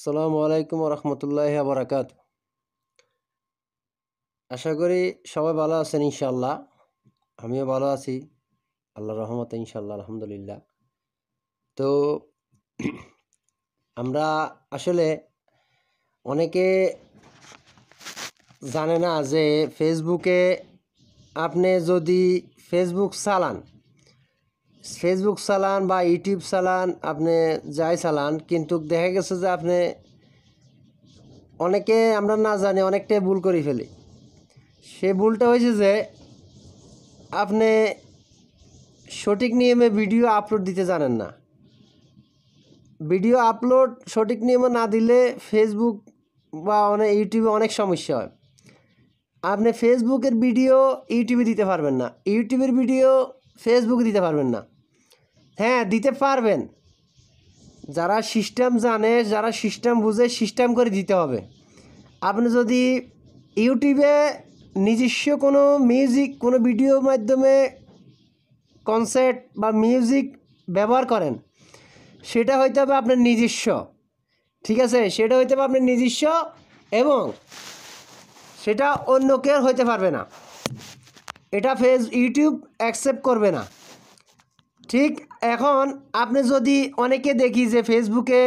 আসসালামু আলাইকুম রহমতুল্লাহি বারাকাত। আশা করি সবাই ভালো আছেন ইনশাল্লাহ। আমিও ভালো আছি আল্লাহর রহমতে ইনশাল্লাহ, আলহামদুলিল্লাহ। তো আমরা আসলে অনেকে জানে না যে ফেসবুকে আপনি যদি ফেসবুক চালান বা ইউটিউব চালান, আপনি যাই চালান, কিন্তু দেখা গেছে যে আপনি অনেকে আমরা না জানি অনেকটাই ভুল করে ফেলি। সে ভুলটা হয়েছে যে আপনি সঠিক নিয়মে ভিডিও আপলোড দিতে জানেন না। ভিডিও আপলোড সঠিক নিয়মে না দিলে ফেসবুক বা ইউটিউবে অনেক সমস্যা হয়। আপনি ফেসবুকের ভিডিও ইউটিউবে দিতে পারবেন না, ইউটিউবের ভিডিও ফেসবুকে দিতে পারবেন না। হ্যাঁ, দিতে পারবেন। যারা সিস্টেম জানে, যারা সিস্টেম বুঝে, সিস্টেম করে দিতে হবে। আপনি যদি ইউটিউবে নিজস্ব কোনো কোনো ভিডিওর মাধ্যমে কনসার্ট বা মিউজিক ব্যবহার করেন, সেটা হইতে হবে আপনার নিজস্ব। ঠিক আছে, সেটা হইতে হবে আপনার নিজস্ব, এবং সেটা অন্য কেউ হইতে পারবে না। এটা ইউটিউব অ্যাকসেপ্ট করবে না। ঠিক এখন আপনি যদি অনেকে দেখি যে ফেসবুকে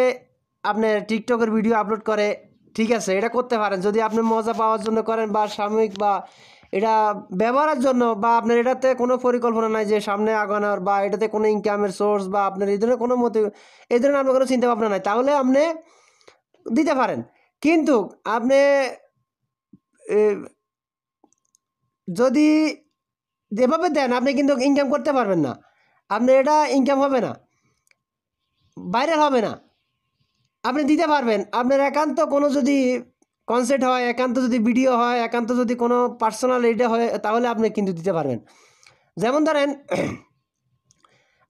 আপনার টিকটকের ভিডিও আপলোড করে, ঠিক আছে, এটা করতে পারেন যদি আপনি মজা পাওয়ার জন্য করেন, বা সাময়িক, বা এটা ব্যবহারের জন্য, বা আপনার এটাতে কোনো পরিকল্পনা নাই যে সামনে আগানোর, বা এটাতে কোনো ইনকামের সোর্স, বা আপনার এই ধরনের কোনো এই ধরনের আপনার কোনো চিন্তা ভাবনা নাই, তাহলে আপনি দিতে পারেন। কিন্তু আপনি যদি যেভাবে দেন, আপনি কিন্তু ইনকাম করতে পারবেন না। আপনার এটা ইনকাম হবে না, ভাইরাল হবে না। আপনি দিতে পারবেন আপনার একান্ত কোনো যদি কনসেপ্ট হয়, একান্ত যদি ভিডিও হয়, একান্ত যদি কোনো পার্সোনাল এটা হয়, তাহলে আপনি কিন্তু দিতে পারবেন। যেমন ধরেন,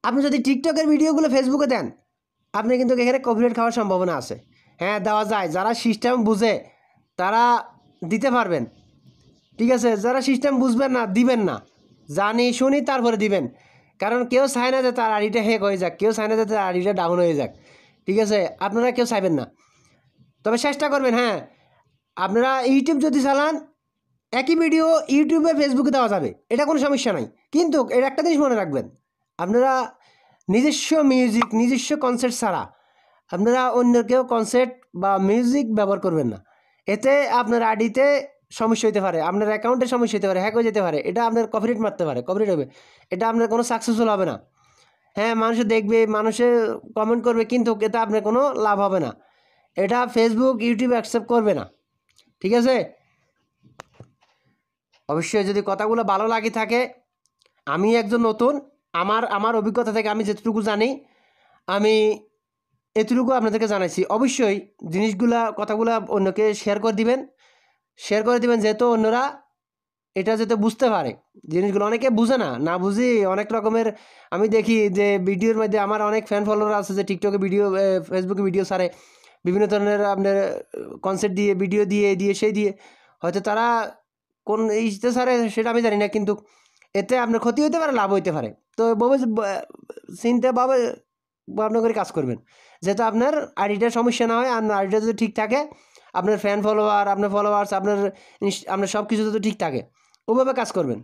আপনি যদি টিকটকের ভিডিওগুলো ফেসবুকে দেন, আপনি কিন্তু এখানে কপিরাইট খাওয়ার সম্ভাবনা আছে। হ্যাঁ, দেওয়া যায়। যারা সিস্টেম বুঝে তারা দিতে পারবেন, ঠিক আছে। যারা সিস্টেম বুঝবেন না, দিবেন না। জানি শুনি তারপরে দিবেন, কারণ কেউ চায় না যে তার আইডিটা হ্যাক হয়ে যাক, কেউ চায় না যে তার আইডিটা ডাউন হয়ে যাক, ঠিক আছে। আপনারা কেউ চাইবেন না, তবে চেষ্টা করবেন। হ্যাঁ, আপনারা ইউটিউব যদি চালান, একই ভিডিও ইউটিউবে ফেসবুকে দেওয়া যাবে, এটা কোনো সমস্যা নাই। কিন্তু এর একটা জিনিস মনে রাখবেন, আপনারা নিজস্ব মিউজিক, নিজস্ব কনসার্ট ছাড়া আপনারা অন্য কেউ কনসার্ট বা মিউজিক ব্যবহার করবেন না। এতে আপনার আইডিতে সমস্যা হতে পারে, আপনার অ্যাকাউন্টে সমস্যা হতে পারে, হ্যাক হয়ে যেতে পারে, এটা আপনার কপিরাইট মারতে পারে, কপিরাইট হবে, এটা আপনার কোনো সাকসেসফুল হবে না। হ্যাঁ, মানুষে দেখবে, মানুষে কমেন্ট করবে, কিন্তু এতে আপনার কোনো লাভ হবে না। এটা ফেসবুক, ইউটিউব অ্যাকসেপ্ট করবে না, ঠিক আছে। অবশ্যই যদি কথাগুলো ভালো লাগে থাকে, আমি একজন নতুন, আমার অভিজ্ঞতা থেকে আমি যেটুকু জানি, আমি এতটুকু আপনাদেরকে জানাইছি। অবশ্যই কথাগুলা অন্যকে শেয়ার করে দিবেন, যেহেতু অন্যরা এটা যাতে বুঝতে পারে জিনিসগুলো। অনেকে বুঝে না বুঝি অনেক রকমের আমি দেখি যে ভিডিওর মধ্যে আমার অনেক ফ্যান ফলোয়ার আছে, যে টিকটকে ভিডিও, ফেসবুকে ভিডিও ছাড়ে, বিভিন্ন ধরনের আপনার কনসেপ্ট দিয়ে, ভিডিও দিয়ে হয়তো তারা কোন ইতে ছাড়ে সেটা আমি জানি না, কিন্তু এতে আপনার ক্ষতি হতে পারে, লাভ হইতে পারে। তো চিন্তাভাবে ভাবনা করে কাজ করবেন, যেহেতু আপনার আইডিটার সমস্যা না হয়। আর আইডিটা যদি ঠিক থাকে, আপনার ফ্যান ফলোয়ার, আপনার ফলোয়ার্স, আপনার সব কিছু যদি ঠিক থাকে, ওভাবে কাজ করবেন।